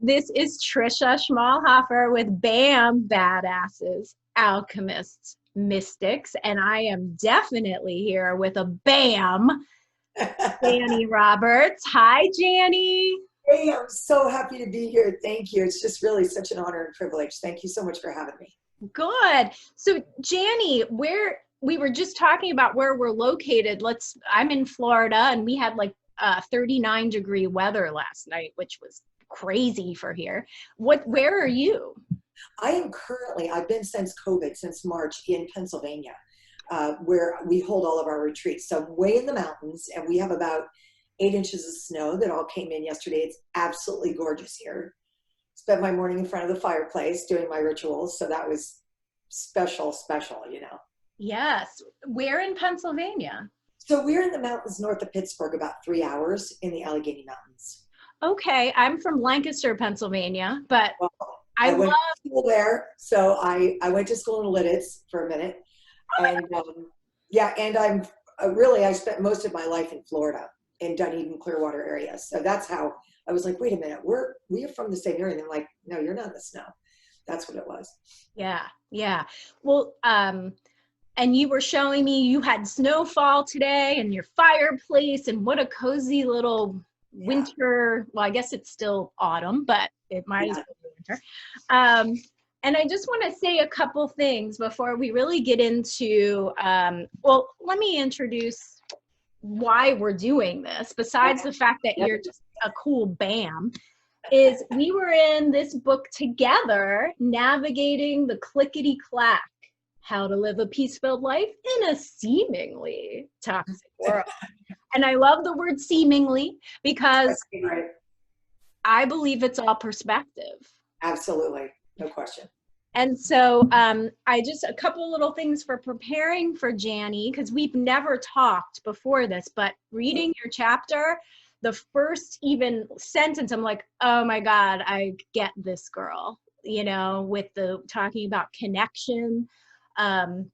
This is Trisha Schmalhofer with BAM Badasses, Alchemists, Mystics, and I am definitely here with a BAM, Jani Roberts. Hi, Jani. Hey, I'm so happy to be here. Thank you. It's just really such an honor and privilege. Thank you so much for having me. Good. So, Jani, we were just talking about where we're located. I'm in Florida, and we had like 39-degree weather last night, which was crazy for here. Where are you? I've been since COVID, since March, in Pennsylvania, where we hold all of our retreats. So way in the mountains, and we have about 8 inches of snow that all came in yesterday. It's absolutely gorgeous here. Spent my morning in front of the fireplace doing my rituals. So that was special, you know. Yes. Where in Pennsylvania? So we're in the mountains north of Pittsburgh, about 3 hours in the Allegheny Mountains. Okay. I'm from Lancaster, Pennsylvania, but Well, I went love to school there. So I went to school in Lidditz for a minute. And yeah, and I spent most of my life in Florida, in Dunedin, Clearwater area. So that's how I was like, wait a minute, we are from the same area. And they're like, no, you're not in the snow. That's what it was. Yeah. Yeah. Well, and you were showing me you had snowfall today and your fireplace, and what a cozy little winter. Well, I guess it's still autumn, but it might as well be winter. And I just want to say a couple things before we really get into, well, let me introduce why we're doing this, besides the fact that you're just a cool BAM, is we were in this book together, Navigating the Clickety-Clack, How to Live a Peace-Filled Life in a Seemingly Toxic World. And I love the word seemingly because I believe it's all perspective. Absolutely. No question. And so a couple little things for preparing for Jani, because we've never talked before this, but reading your chapter, the first even sentence, I'm like, oh my God, I get this girl, you know, with the talking about connection. And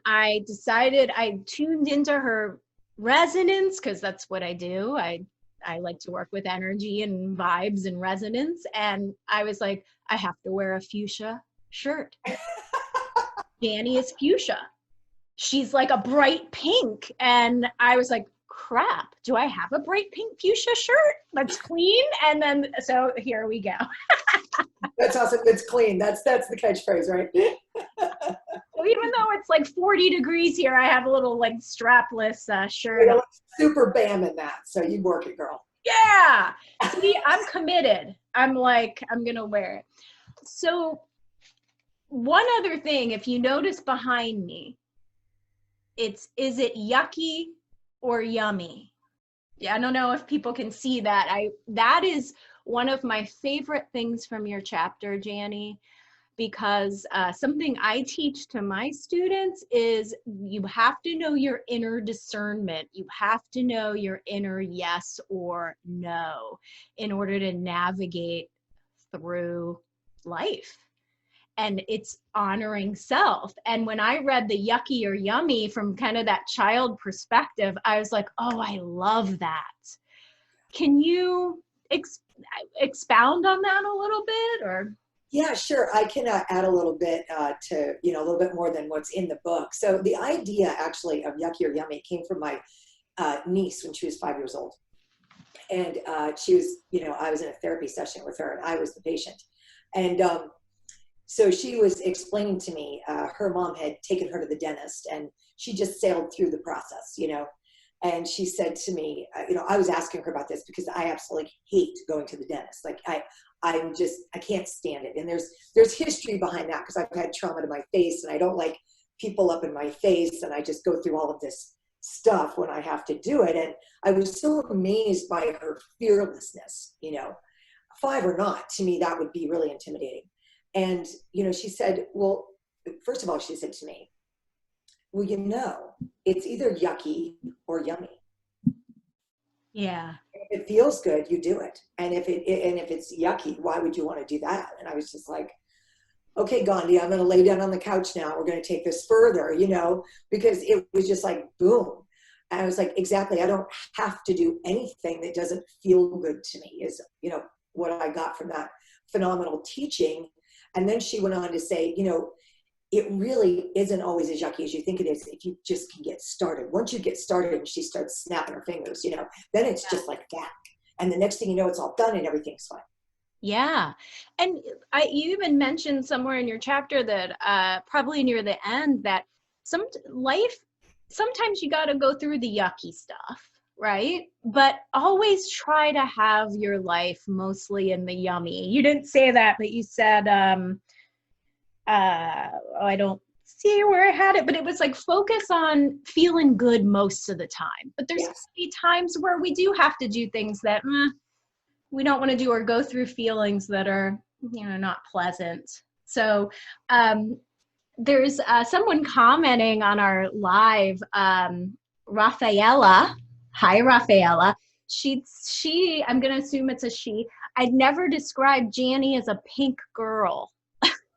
I decided I tuned into her resonance, because that's what I do. I like to work with energy and vibes and resonance. And I was like, I have to wear a fuchsia shirt. Jani is fuchsia. She's like a bright pink. And I was like, crap, do I have a bright pink fuchsia shirt that's clean? And then, so here we go. That's awesome. It's clean. That's the catchphrase, right? So even though it's like 40 degrees here, I have a little like strapless shirt. You know, super BAM in that. So you work it, girl. Yeah. See, I'm committed. I'm like, I'm going to wear it. So one other thing, if you notice behind me, is it yucky or yummy? Yeah, I don't know if people can see that. That is one of my favorite things from your chapter, Jani, because something I teach to my students is you have to know your inner discernment. You have to know your inner yes or no in order to navigate through life. And it's honoring self. And when I read the yucky or yummy from kind of that child perspective, I was like, oh, I love that. Can you expound on that a little bit, or? Yeah, sure. I can add a little bit to, you know, a little bit more than what's in the book. So the idea actually of yucky or yummy came from my niece when she was 5 years old. And she was, you know, I was in a therapy session with her and I was the patient. And so she was explaining to me, her mom had taken her to the dentist and she just sailed through the process, you know. And she said to me, you know, I was asking her about this because I absolutely hate going to the dentist. Like I can't stand it. And there's history behind that because I've had trauma to my face and I don't like people up in my face. And I just go through all of this stuff when I have to do it. And I was so amazed by her fearlessness, you know, 5 or not, to me, that would be really intimidating. And, you know, she said, well, first of all, she said to me, well, you know, it's either yucky or yummy. Yeah. If it feels good, you do it. And if it's yucky, why would you want to do that? And I was just like, okay, Gandhi, I'm going to lay down on the couch now. We're going to take this further, you know, because it was just like, boom. And I was like, exactly. I don't have to do anything that doesn't feel good to me is, you know, what I got from that phenomenal teaching. And then she went on to say, you know, it really isn't always as yucky as you think it is if you just can get started. Once you get started and she starts snapping her fingers, you know, then it's just like that. And the next thing you know, it's all done and everything's fine. Yeah. And you even mentioned somewhere in your chapter that probably near the end that sometimes you got to go through the yucky stuff, right? But always try to have your life mostly in the yummy. You didn't say that, but you said, I don't see where I had it, but it was like focus on feeling good most of the time. But there's going to be times where we do have to do things that we don't want to do or go through feelings that are, you know, not pleasant. So there's someone commenting on our live, Rafaela. Hi, Rafaela. She, I'm going to assume it's a she. I'd never described Jani as a pink girl.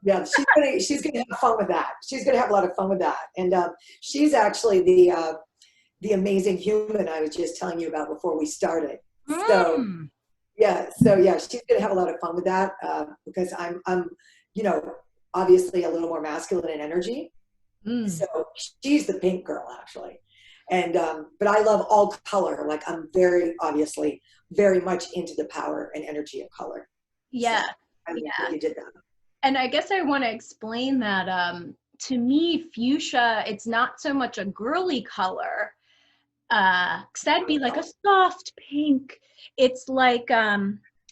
Yeah, she's gonna have fun with that. She's gonna have a lot of fun with that. And she's actually the amazing human I was just telling you about before we started. So yeah, she's gonna have a lot of fun with that because I'm you know, obviously a little more masculine in energy. So she's the pink girl actually. And but I love all color. Like I'm very obviously very much into the power and energy of color. Yeah. So I mean, you did that. And I guess I want to explain that to me, fuchsia, it's not so much a girly color, because that'd be like a soft pink. It's like,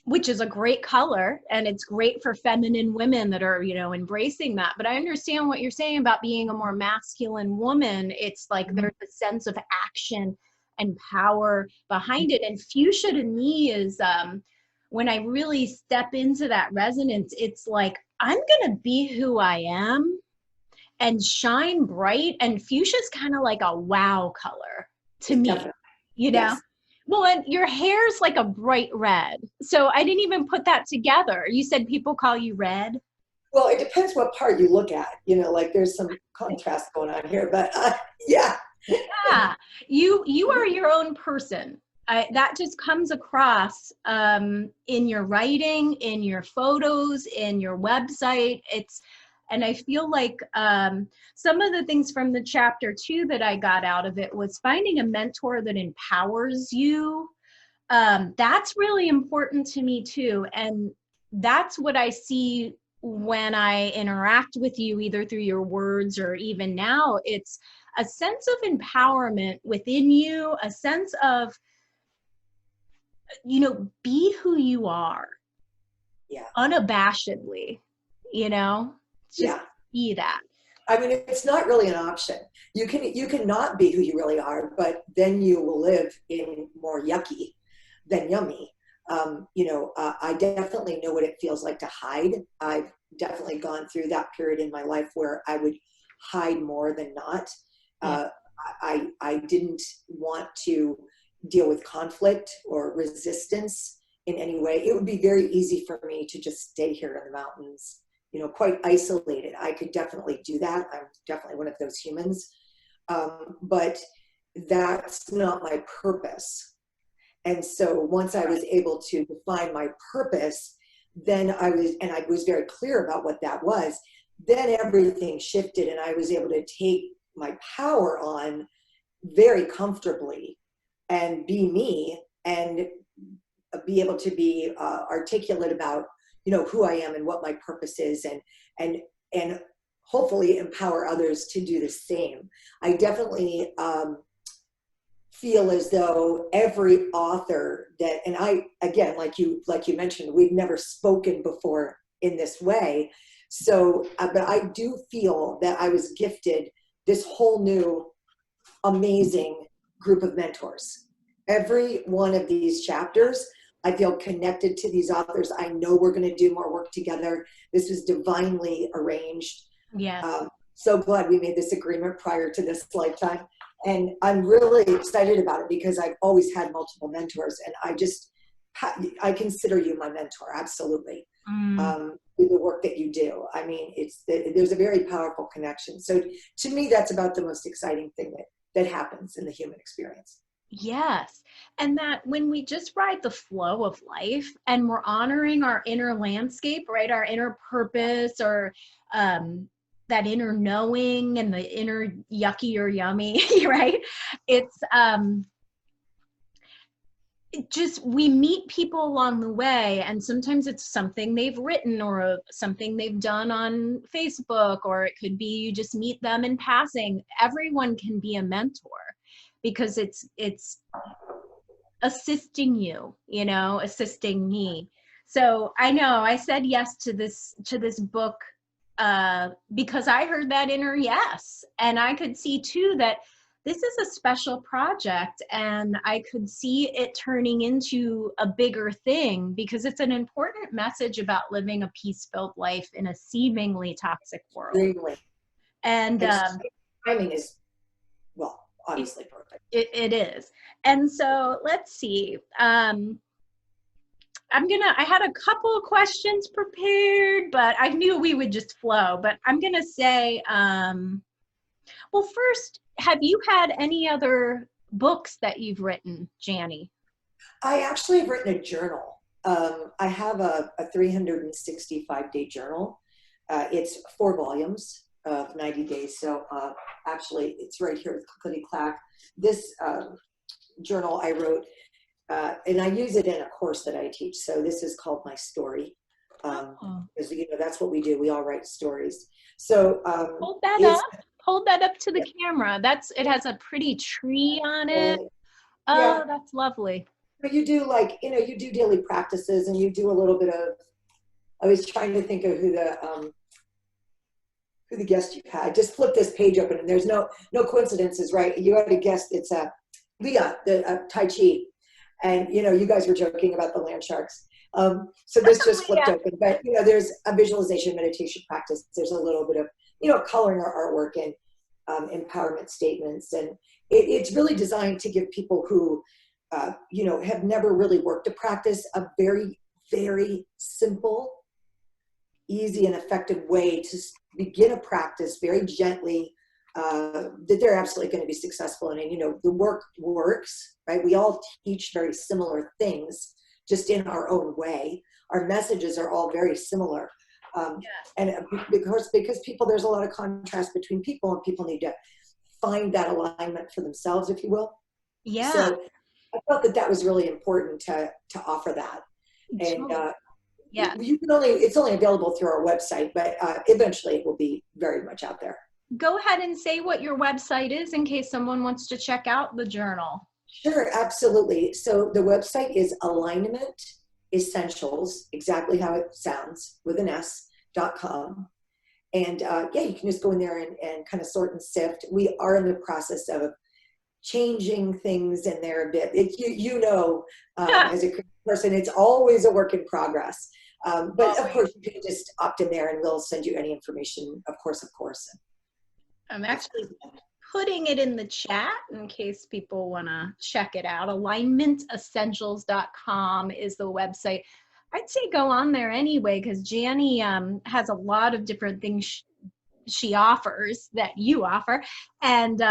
which is a great color, and it's great for feminine women that are, you know, embracing that. But I understand what you're saying about being a more masculine woman. It's like there's a sense of action and power behind it. And fuchsia to me is, when I really step into that resonance, it's like, I'm going to be who I am and shine bright. And fuchsia is kind of like a wow color to me, you know? Yes. Well, and your hair's like a bright red. So I didn't even put that together. You said people call you red? Well, it depends what part you look at. You know, like there's some contrast going on here, but yeah. Yeah, you are your own person. That just comes across in your writing, in your photos, in your website. And I feel like some of the things from the chapter 2 that I got out of it was finding a mentor that empowers you. That's really important to me too. And that's what I see when I interact with you, either through your words or even now. It's a sense of empowerment within you, a sense of, you know, be who you are. Yeah. Unabashedly, you know, just be that. I mean, it's not really an option. You can not be who you really are, but then you will live in more yucky than yummy. You know, I definitely know what it feels like to hide. I've definitely gone through that period in my life where I would hide more than not. I didn't want to deal with conflict or resistance in any way. It would be very easy for me to just stay here in the mountains, you know, quite isolated. I could definitely do that. I'm definitely one of those humans. But that's not my purpose. And so once I was able to define my purpose, then I was very clear about what that was, then everything shifted and I was able to take my power on very comfortably and be me and be able to be articulate about, you know, who I am and what my purpose is, and hopefully empower others to do the same. I definitely feel as though every author that, and I, again, like you mentioned, we've never spoken before in this way. So, but I do feel that I was gifted this whole new amazing group of mentors. Every one of these chapters, I feel connected to these authors. I know we're going to do more work together. This was divinely arranged. Yeah. So glad we made this agreement prior to this lifetime. And I'm really excited about it because I've always had multiple mentors, and I consider you my mentor, absolutely. With the work that you do. I mean, there's a very powerful connection. So to me, that's about the most exciting thing that happens in the human experience. Yes. And that when we just ride the flow of life and we're honoring our inner landscape, right? Our inner purpose, or that inner knowing and the inner yucky or yummy, right? It's it just, we meet people along the way, and sometimes it's something they've written or something they've done on Facebook, or it could be you just meet them in passing. Everyone can be a mentor because it's assisting you, you know, assisting me. So I know I said yes to this book because I heard that inner yes, and I could see too that this is a special project, and I could see it turning into a bigger thing because it's an important message about living a peace-filled life in a seemingly toxic world. Extremely. And timing is, well, obviously perfect. It is. And so let's see. I had a couple of questions prepared, but I knew we would just flow. But I'm gonna say, well, first, have you had any other books that you've written, Jani? I actually have written a journal. I have a 365-day journal. It's 4 volumes of 90 days. So actually, it's right here with Clickety Clack. This journal I wrote, and I use it in a course that I teach. So this is called My Story. Because, you know, that's what we do. We all write stories. So hold that up. Hold that up to the camera. It has a pretty tree on it. Oh, that's lovely. But you do, like, you know, you do daily practices, and you do a little bit of, I was trying to think of who the guest you had. Just flip this page open, and there's no coincidences, right? You had a guest. It's Leah, the Tai Chi. And, you know, you guys were joking about the land sharks. So this just flipped open. But, you know, there's a visualization meditation practice. There's a little bit of, you know, coloring our artwork and empowerment statements. And it's really designed to give people who, you know, have never really worked a practice a very, very simple, easy, and effective way to begin a practice very gently, that they're absolutely going to be successful in. And, you know, the work works, right? We all teach very similar things, just in our own way. Our messages are all very similar. And because people, there's a lot of contrast between people, and people need to find that alignment for themselves, if you will. Yeah. So I felt that was really important to offer that. And yeah, it's only available through our website, but eventually it will be very much out there. Go ahead and say what your website is in case someone wants to check out the journal. Sure, absolutely. So the website is Alignment Essentials, exactly how it sounds, with an S.com. And yeah, you can just go in there and kind of sort and sift. We are in the process of changing things in there a bit. You know, as a person, it's always a work in progress. But of course, you can just opt in there, and we'll send you any information, of course. I'm actually putting it in the chat in case people want to check it out. AlignmentEssentials.com is the website. I'd say go on there anyway, because Jani has a lot of different things she offers that you offer. And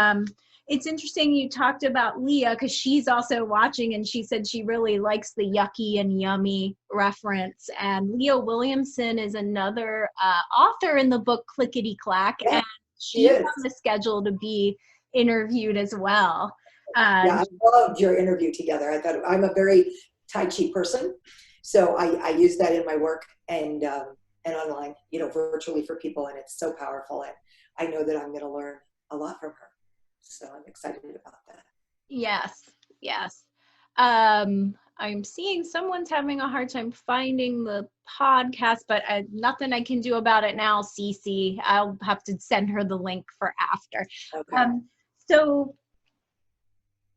it's interesting you talked about Leah, because she's also watching, and she said she really likes the yucky and yummy reference. And Leah Williamson is another author in the book Clickety Clack. Yeah, and she's on the schedule to be interviewed as well. Yeah, I loved your interview together. I thought, I'm a very Tai Chi person, so I use that in my work and online, you know, virtually for people, and it's so powerful. And I know that I'm going to learn a lot from her, so I'm excited about that. Yes. I'm seeing someone's having a hard time finding the podcast, but nothing I can do about it now, Cece. I'll have to send her the link for after. Okay. So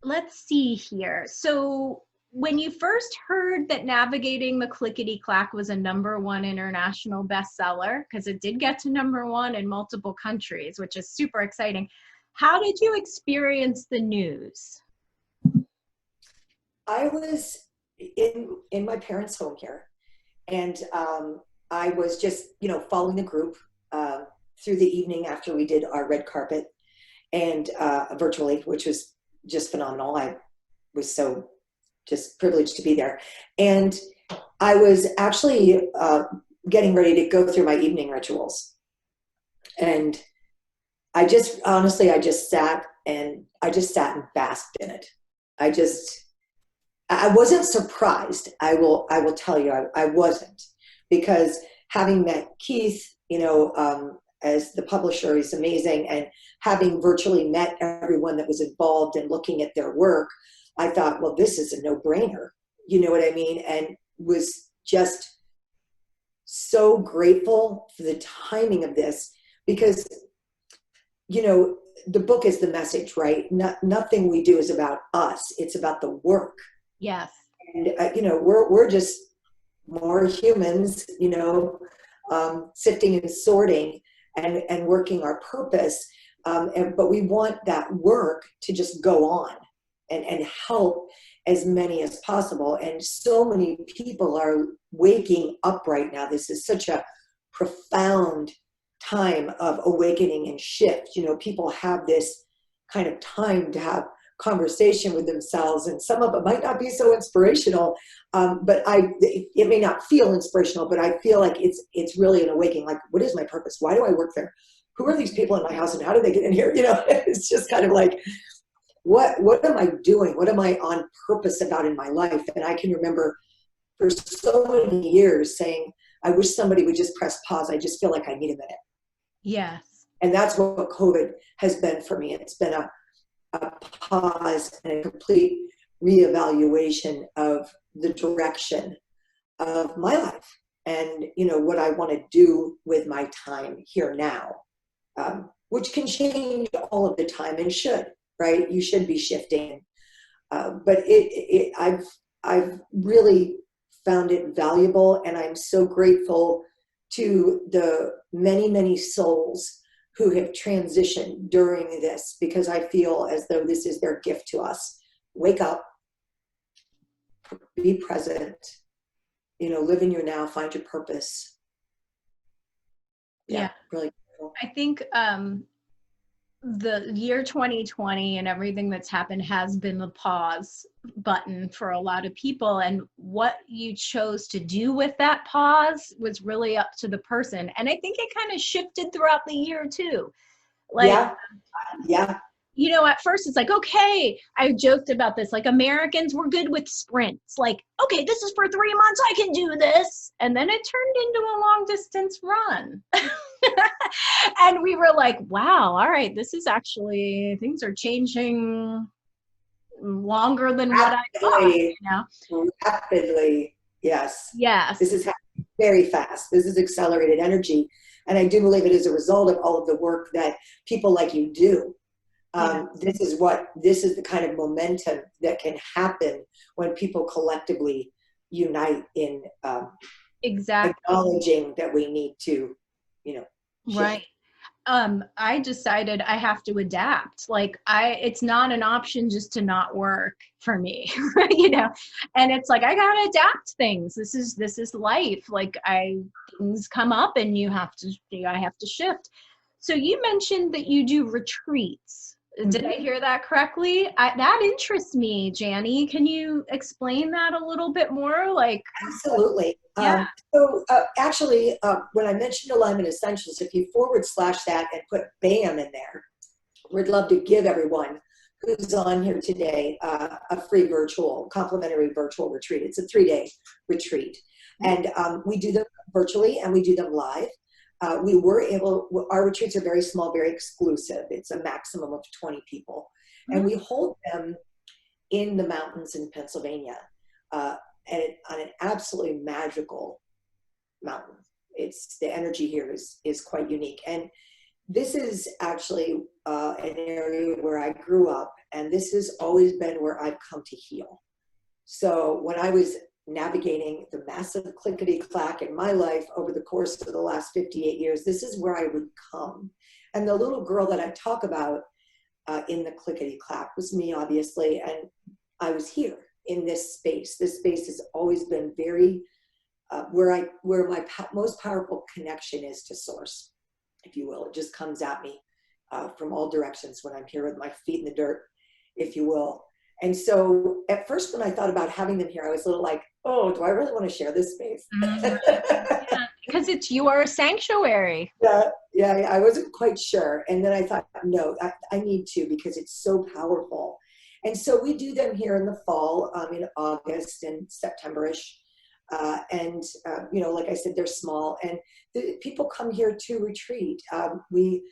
let's see here. So when you first heard that Navigating the Clickety Clack was a #1 international bestseller, because it did get to #1 in multiple countries, which is super exciting, how did you experience the news? I was in my parents' home here, and I was just, you know, following the group through the evening after we did our red carpet, and virtually, which was just phenomenal. I was so just privileged to be there. And I was actually getting ready to go through my evening rituals. And I just, honestly, I just sat and basked in it. I wasn't surprised. I will tell you, I wasn't, because having met Keith, as the publisher, he's amazing. And having virtually met everyone that was involved in looking at their work, I thought, well, this is a no-brainer. You know what I mean? And was just so grateful for the timing of this, because, the book is the message, right? Nothing we do is about us. It's about the work. Yes. And, we're just more humans, sifting and sorting and working our purpose. But we want that work to just go on and help as many as possible. And so many people are waking up right now. This is such a profound time of awakening and shift. People have this kind of time to have conversation with themselves, and some of it might not be so inspirational, but it may not feel inspirational, but I feel like it's really an awakening. Like, what is my purpose? Why do I work there? Who are these people in my house, and how did they get in here? It's just kind of like, what am I doing? What am I on purpose about in my life? And I can remember for so many years saying, I wish somebody would just press pause. I just feel like I need a minute. Yes. And that's what COVID has been for me. It's been a pause and a complete reevaluation of the direction of my life and, what I want to do with my time here now, which can change all of the time and should, right? You should be shifting. But I've really found it valuable, and I'm so grateful to the many, many souls who have transitioned during this, because I feel as though this is their gift to us. Wake up, be present, live in your now, find your purpose. Yeah. Really cool. I think the year 2020 and everything that's happened has been the pause button for a lot of people, and what you chose to do with that pause was really up to the person. And I think it kind of shifted throughout the year too. Like, yeah. At first it's like, okay, I joked about this, like, Americans were good with sprints. Like, okay, this is for 3 months, I can do this. And then it turned into a long distance run. And we were like, wow, all right, this is actually, things are changing longer than what I thought. Rapidly, yes. Yes. This is happening very fast. This is accelerated energy. And I do believe it is a result of all of the work that people like you do. This is the kind of momentum that can happen when people collectively unite in exactly acknowledging that we need to, shift. Right. I decided I have to adapt. Like, it's not an option just to not work for me, and it's like, I gotta adapt things. This is life. Like, things come up and I have to shift. So you mentioned that you do retreats. Did I hear that correctly? That interests me, Jani. Can you explain that a little bit more? Like, absolutely. Yeah. So actually, when I mentioned Alignment Essentials, if you / that and put BAM in there, we'd love to give everyone who's on here today a free complimentary virtual retreat. It's a 3-day retreat. And we do them virtually and we do them live. Our retreats are very small, very exclusive. It's a maximum of 20 people. And we hold them in the mountains in Pennsylvania, on an absolutely magical mountain. The energy here is quite unique. And this is actually an area where I grew up, and this has always been where I've come to heal. So when I was navigating the massive clickety-clack in my life over the course of the last 58 years, this is where I would come. And the little girl that I talk about in the clickety-clack was me, obviously, and I was here in this space. This space has always been very, where my most powerful connection is to source, if you will. It just comes at me from all directions when I'm here with my feet in the dirt, if you will. And so at first, when I thought about having them here, I was a little like, oh, do I really want to share this space? Mhm. Yeah, because it's your sanctuary. Yeah, I wasn't quite sure. And then I thought, no, I need to, because it's so powerful. And so we do them here in the fall, in August and September-ish. Like I said, they're small, and people come here to retreat. We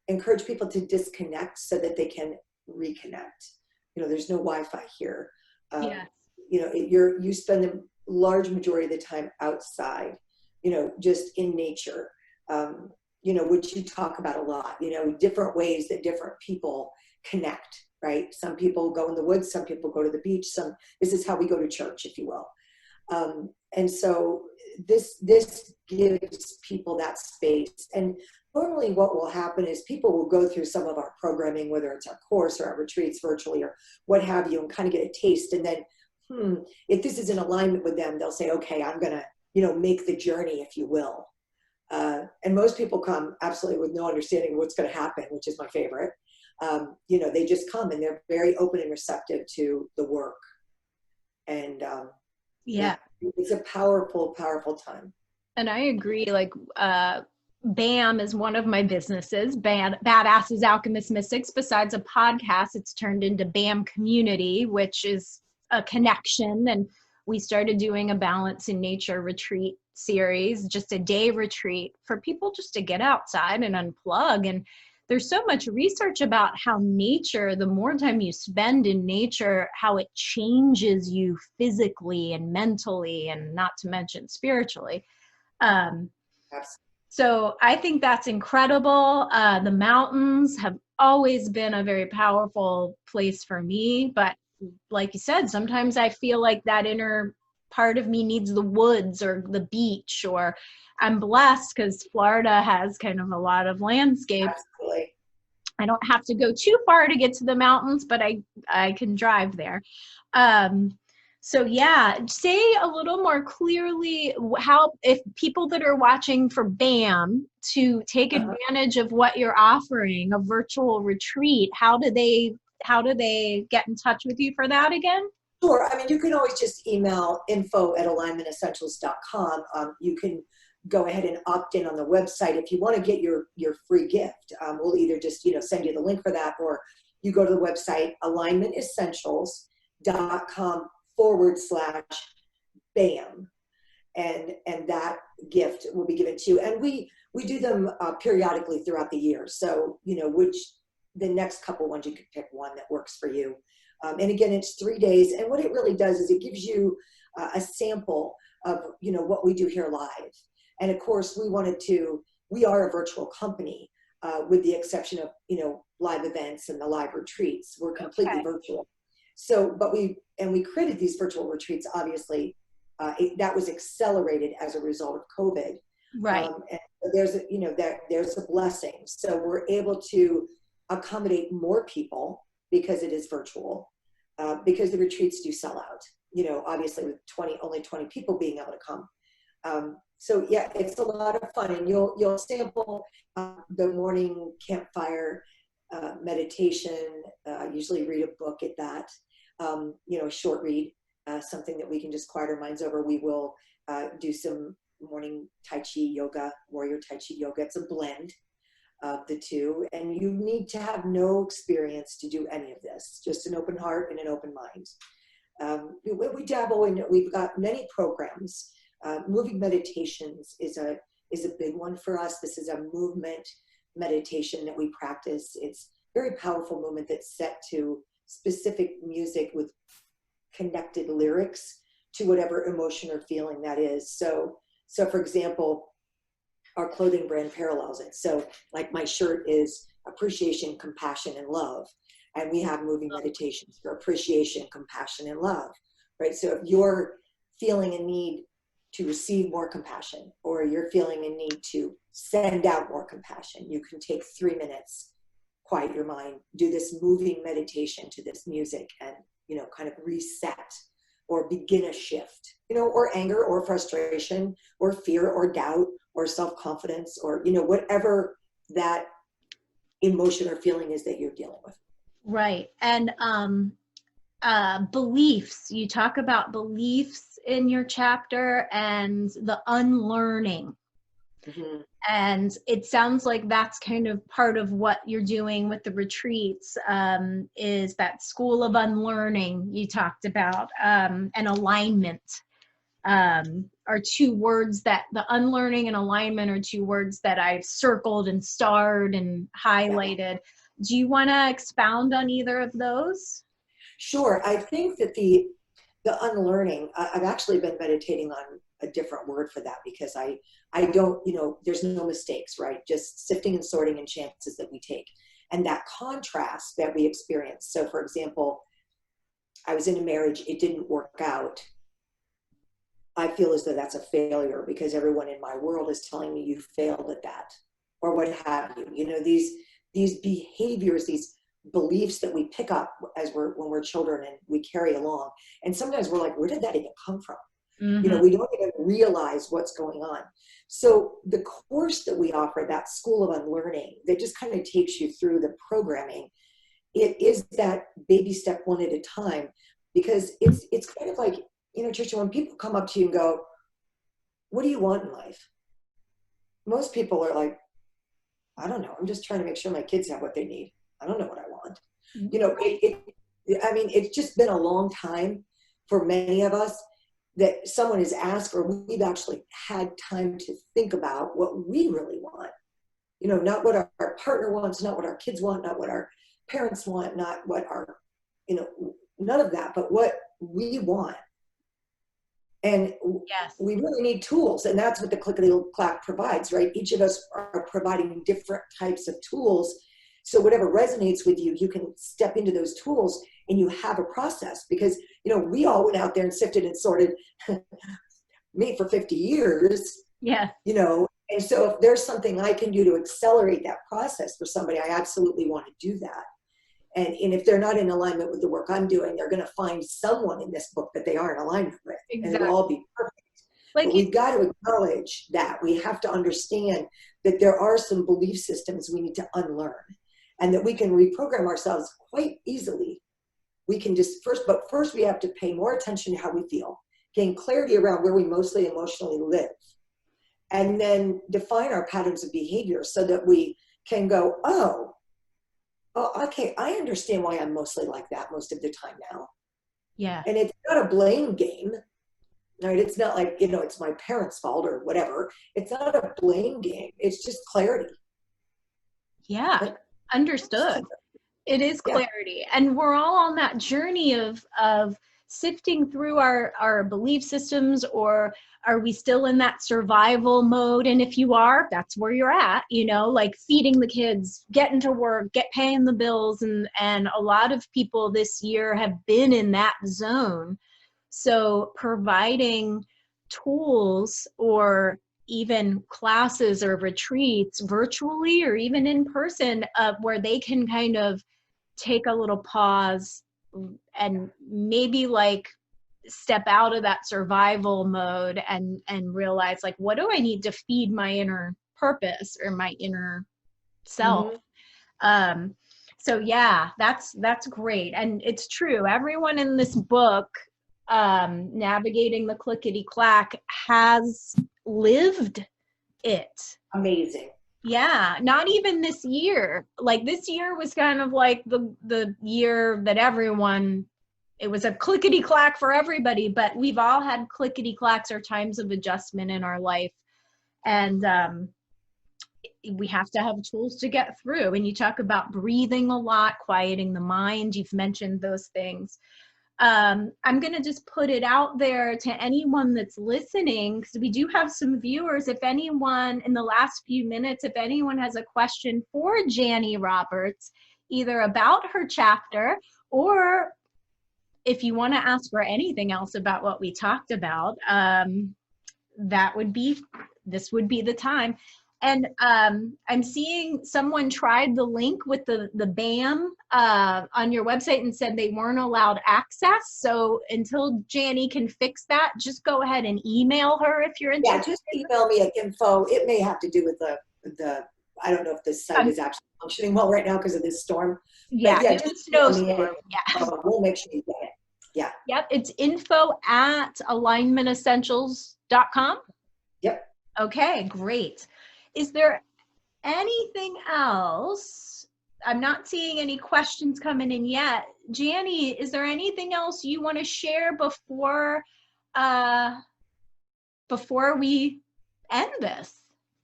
encourage people to disconnect so that they can reconnect. There's no Wi-Fi here. Yes. You spend the large majority of the time outside, just in nature, which you talk about a lot, different ways that different people connect, right? Some people go in the woods, some people go to the beach, this is how we go to church, if you will. And so this gives people that space. And normally what will happen is people will go through some of our programming, whether it's our course or our retreats virtually or what have you, and kind of get a taste. And then, if this is in alignment with them, they'll say, okay, I'm going to, make the journey, if you will. And most people come absolutely with no understanding of what's going to happen, which is my favorite. They just come and they're very open and receptive to the work. And Yeah. it's a powerful, powerful time. And I agree. Like, BAM is one of my businesses, Badasses, Alchemist Mystics. Besides a podcast, it's turned into BAM Community, which is a connection. And we started doing a Balance in Nature retreat series, just a day retreat for people just to get outside and unplug. And there's so much research about how nature, the more time you spend in nature, how it changes you physically and mentally, and not to mention spiritually. So I think that's incredible. The mountains have always been a very powerful place for me. But like you said, sometimes I feel like that inner part of me needs the woods or the beach, or I'm blessed because Florida has kind of a lot of landscape. Absolutely. I don't have to go too far to get to the mountains, but I can drive there. So yeah, say a little more clearly how, if people that are watching for BAM to take advantage of what you're offering, a virtual retreat, how do they get in touch with you for that again? Sure. I mean, you can always just email info@alignmentessentials.com. You can go ahead and opt in on the website. If you want to get your free gift, we'll either just, send you the link for that, or you go to the website, alignmentessentials.com/BAM. And that gift will be given to you. And we do them periodically throughout the year. So, which the next couple ones, you could pick one that works for you. And again, it's 3 days. And what it really does is it gives you a sample of, what we do here live. And of course, we are a virtual company, with the exception of, live events and the live retreats. We're completely virtual. So, we created these virtual retreats, obviously, that was accelerated as a result of COVID. Right. And there's a blessing. So we're able to accommodate more people because it is virtual, because the retreats do sell out, obviously with only 20 people being able to come. So yeah, it's a lot of fun, and you'll sample the morning campfire meditation, usually read a book at that, a short read, something that we can just quiet our minds over. We will do some morning Tai Chi yoga, warrior Tai Chi yoga. It's a blend of the two, and you need to have no experience to do any of this, just an open heart and an open mind. We dabble in, we've got many programs. Moving meditations is a big one for us. This is a movement meditation that we practice. It's very powerful movement that's set to specific music with connected lyrics to whatever emotion or feeling that is. So for example, our clothing brand parallels it. So like my shirt is appreciation, compassion, and love. And we have moving meditations for appreciation, compassion, and love, right? So if you're feeling a need to receive more compassion, or you're feeling a need to send out more compassion, you can take 3 minutes, quiet your mind, do this moving meditation to this music, and, kind of reset or begin a shift, or anger or frustration or fear or doubt or self-confidence, or, whatever that emotion or feeling is that you're dealing with. Right. And beliefs. You talk about beliefs in your chapter and the unlearning. Mm-hmm. And it sounds like that's kind of part of what you're doing with the retreats, is that school of unlearning you talked about, and alignment, are two words that the unlearning and alignment are two words that I've circled and starred and highlighted. Do you want to expound on either of those? Sure. I think that the unlearning, I've actually been meditating on a different word for that, because I don't, there's no mistakes, right? Just sifting and sorting and chances that we take. And that contrast that we experience. So for example, I was in a marriage, it didn't work out. I feel as though that's a failure, because everyone in my world is telling me you failed at that, or what have you. These behaviors, these beliefs that we pick up when we're children and we carry along. And sometimes we're like, where did that even come from? Mm-hmm. We don't even realize what's going on. So the course that we offer, that school of unlearning, that just kind of takes you through the programming, it is that baby step one at a time, because it's kind of like, Trisha, when people come up to you and go, what do you want in life? Most people are like, I don't know. I'm just trying to make sure my kids have what they need. I don't know what I want. It's just been a long time for many of us that someone has asked, or we've actually had time to think about what we really want. Not what our partner wants, not what our kids want, not what our parents want, not what none of that, but what we want. And Yes. we really need tools, and that's what the Clack provides, right? Each of us are providing different types of tools. So whatever resonates with you, you can step into those tools and you have a process, because, we all went out there and sifted and sorted me for 50 years. Yeah. And so if there's something I can do to accelerate that process for somebody, I absolutely want to do that. And if they're not in alignment with the work I'm doing, they're going to find someone in this book that they are in alignment with. Exactly. And it'll all be perfect. But we've got to acknowledge that. We have to understand that there are some belief systems we need to unlearn, and that we can reprogram ourselves quite easily. We can just first we have to pay more attention to how we feel, gain clarity around where we mostly emotionally live, and then define our patterns of behavior so that we can go, oh, okay, I understand why I'm mostly like that most of the time now. Yeah. And it's not a blame game, right? It's not like, it's my parents' fault or whatever. It's not a blame game. It's just clarity. Yeah. Understood. It is clarity. Yeah. And we're all on that journey of sifting through our belief systems, or are we still in that survival mode? And if you are, that's where you're at, like feeding the kids, getting to work, paying the bills. And a lot of people this year have been in that zone. So providing tools, or even classes or retreats virtually or even in person, where they can kind of take a little pause and maybe step out of that survival mode and realize, what do I need to feed my inner purpose or my inner self? Mm-hmm. So yeah, that's great. And it's true. Everyone in this book, Navigating the Clickety Clack, has lived it. Amazing. Yeah, not even this year. This year was kind of like the year that it was a clickety clack for everybody, but we've all had clickety clacks or times of adjustment in our life. And we have to have tools to get through. And you talk about breathing a lot, quieting the mind. You've mentioned those things. I'm going to just put it out there to anyone that's listening, because we do have some viewers. If anyone in the last few minutes, if anyone has a question for Jani Roberts, either about her chapter, or if you want to ask her anything else about what we talked about, this would be the time. And I'm seeing someone tried the link with the BAM on your website and said they weren't allowed access. So until Jani can fix that, just go ahead and email her if you're interested. Yeah, just email me at info. It may have to do with the I don't know if this site is actually functioning well right now because of this storm. Yeah, but yeah, it's a snowstorm. Yeah. We'll make sure you get it. Yeah. Yep, it's info@alignmentessentials.com. Yep. Okay, great. Is there anything else? I'm not seeing any questions coming in yet. Jani, is there anything else you want to share before we end this?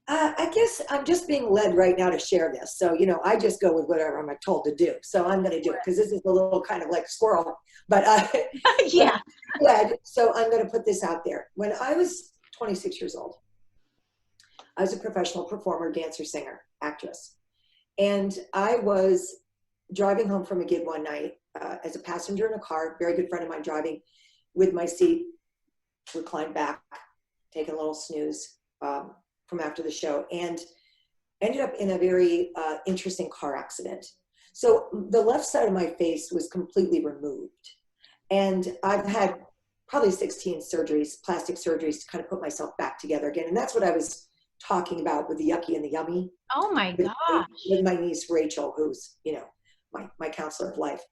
I guess I'm just being led right now to share this. So, I just go with whatever I'm told to do. So I'm going to do it because this is a little kind of like squirrel, but yeah. Led, so I'm going to put this out there. When I was 26 years old, I was a professional performer, dancer, singer, actress. And I was driving home from a gig one night as a passenger in a car, very good friend of mine driving with my seat reclined back, taking a little snooze from after the show, and ended up in a very interesting car accident. So the left side of my face was completely removed. And I've had probably 16 surgeries, plastic surgeries, to kind of put myself back together again. And that's what I was talking about with the Yucky and the Yummy. Oh my gosh. With my niece, Rachel, who's, my counselor of life.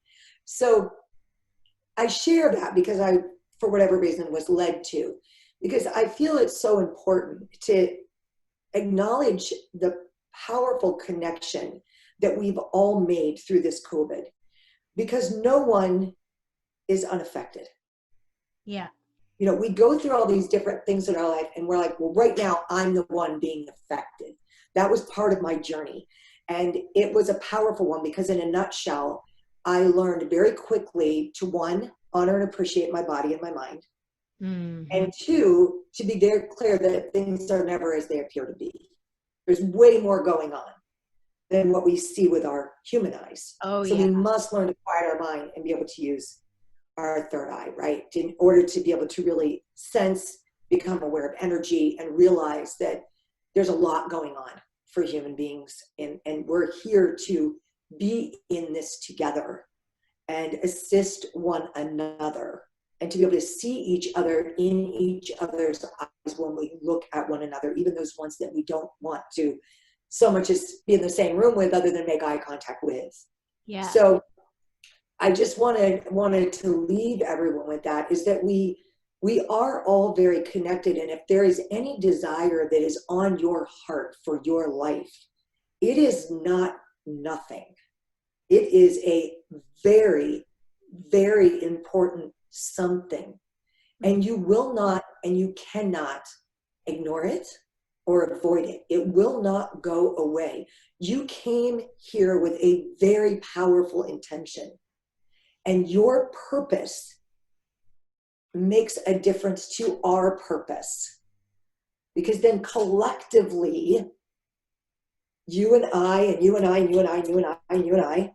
So I share that because I, for whatever reason, was led to, because I feel it's so important to acknowledge the powerful connection that we've all made through this COVID, because no one is unaffected. Yeah. We go through all these different things in our life and we're like, well, right now I'm the one being affected. That was part of my journey. And it was a powerful one because, in a nutshell, I learned very quickly to, one, honor and appreciate my body and my mind. Mm-hmm. And two, to be very clear that things are never as they appear to be. There's way more going on than what we see with our human eyes. So we must learn to quiet our mind and be able to use our third eye, right? In order to be able to really sense, become aware of energy, and realize that there's a lot going on for human beings. And we're here to be in this together and assist one another, and to be able to see each other in each other's eyes when we look at one another, even those ones that we don't want to so much as be in the same room with, other than make eye contact with. Yeah. So I just wanted to leave everyone with that, is that we are all very connected. And if there is any desire that is on your heart for your life, it is not nothing. It is a very, very important something. And you will not, and you cannot ignore it or avoid it. It will not go away. You came here with a very powerful intention. And your purpose makes a difference to our purpose. Because then collectively, you and I, and you and I, and you and I, and you and I, and you and I,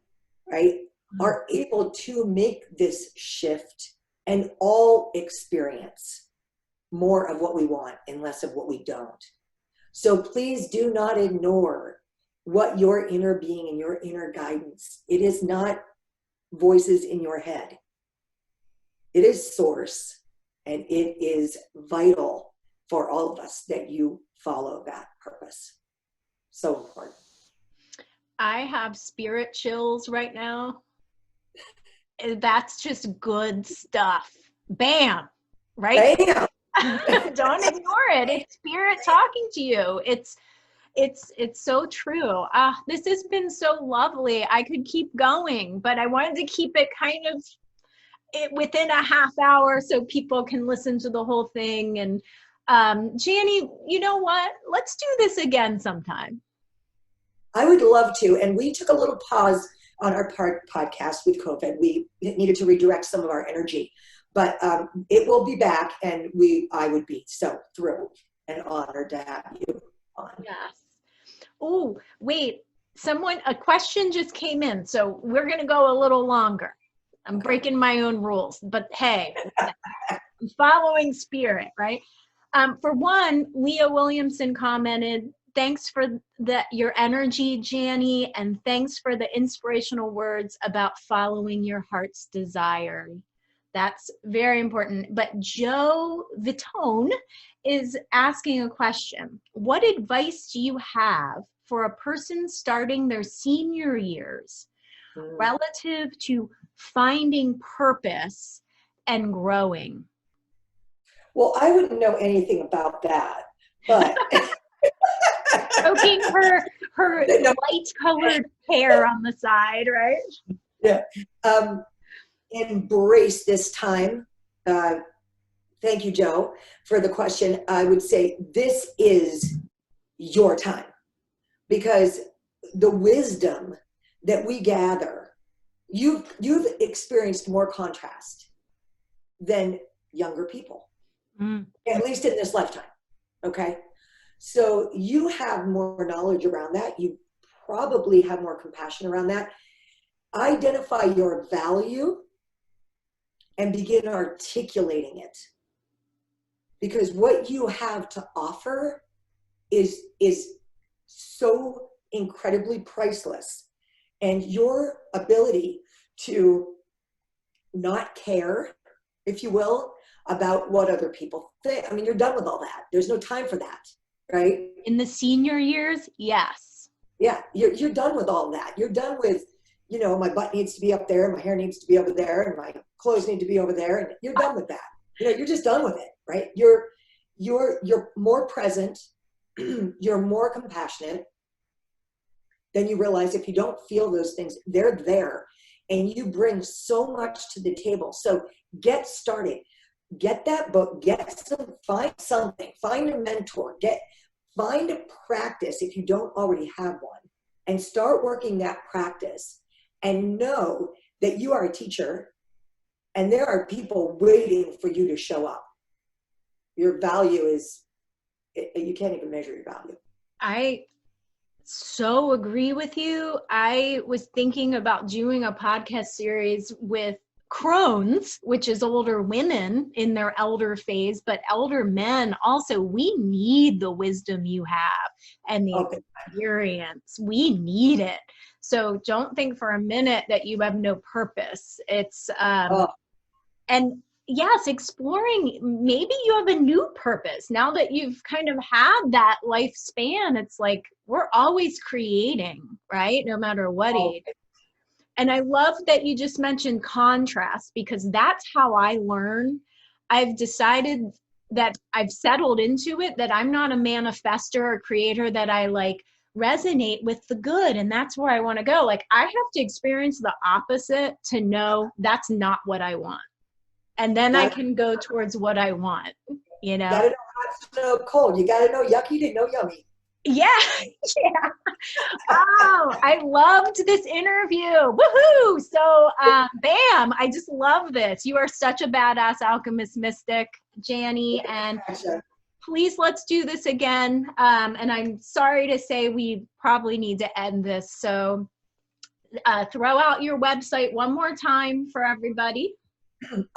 right, are able to make this shift and all experience more of what we want and less of what we don't. So please do not ignore what your inner being and your inner guidance. It is not voices in your head. It is source, and it is vital for all of us that you follow that purpose. So important. I have spirit chills right now. That's just good stuff. Bam, right? Bam. Don't ignore it. It's spirit talking to you. It's so true. This has been so lovely. I could keep going, but I wanted to keep it kind of within a half hour so people can listen to the whole thing. And Jani, you know what? Let's do this again sometime. I would love to. And we took a little pause on our podcast with COVID. We needed to redirect some of our energy, but it will be back, and I would be so thrilled and honored to have you on. Yes. Oh, wait, a question just came in, so we're going to go a little longer. I'm breaking my own rules, but hey, I'm following spirit, right? For one, Leah Williamson commented, thanks for your energy, Jani, and thanks for the inspirational words about following your heart's desire. That's very important. But Joe Vitone is asking a question. What advice do you have for a person starting their senior years relative to finding purpose and growing? Well, I wouldn't know anything about that, but Poking her light colored hair on the side, right? yeah. Embrace this time. Thank you, Joe, for the question. I would say this is your time, because the wisdom that we gather, you've experienced more contrast than younger people, at least in this lifetime. Okay. So you have more knowledge around that. You probably have more compassion around that. Identify your value and begin articulating it. Because what you have to offer is so incredibly priceless. And your ability to not care, if you will, about what other people think. I mean, you're done with all that. There's no time for that, right? In the senior years, yes. Yeah, you're done with all that. You're done with, my butt needs to be up there, my hair needs to be over there, and my clothes need to be over there, and you're done with that. You're just done with it, right? You're more present, you're more compassionate. Then you realize if you don't feel those things, they're there, and you bring so much to the table. So get started. Get that book, find something, find a mentor, find a practice if you don't already have one, and start working that practice, and know that you are a teacher and there are people waiting for you to show up. Your value is, you can't even measure your value. I so agree with you. I was thinking about doing a podcast series with crones, which is older women in their elder phase, but elder men also. We need the wisdom you have and the experience. We need it. So don't think for a minute that you have no purpose. It's and yes, exploring, maybe you have a new purpose now that you've kind of had that lifespan. It's like we're always creating, right? No matter what age. And I love that you just mentioned contrast, because that's how I learn. I've decided that I've settled into it, that I'm not a manifester or creator, that I resonate with the good. And that's where I want to go. I have to experience the opposite to know that's not what I want. And then I can go towards what I want, You gotta know hot to know cold. You gotta know yucky to know yummy. Yeah. Yeah. Oh, I loved this interview. Woohoo! So, bam, I just love this. You are such a badass alchemist mystic, Jani, and please let's do this again. And I'm sorry to say we probably need to end this. So throw out your website one more time for everybody.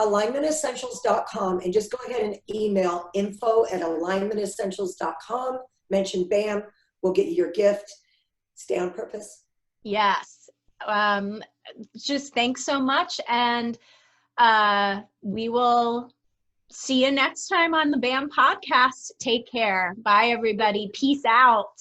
alignmentessentials.com, and just go ahead and email info@alignmentessentials.com. Mention BAM. We'll get you your gift. Stay on purpose. Yes. Just thanks so much. And we will see you next time on the BAM podcast. Take care. Bye, everybody. Peace out.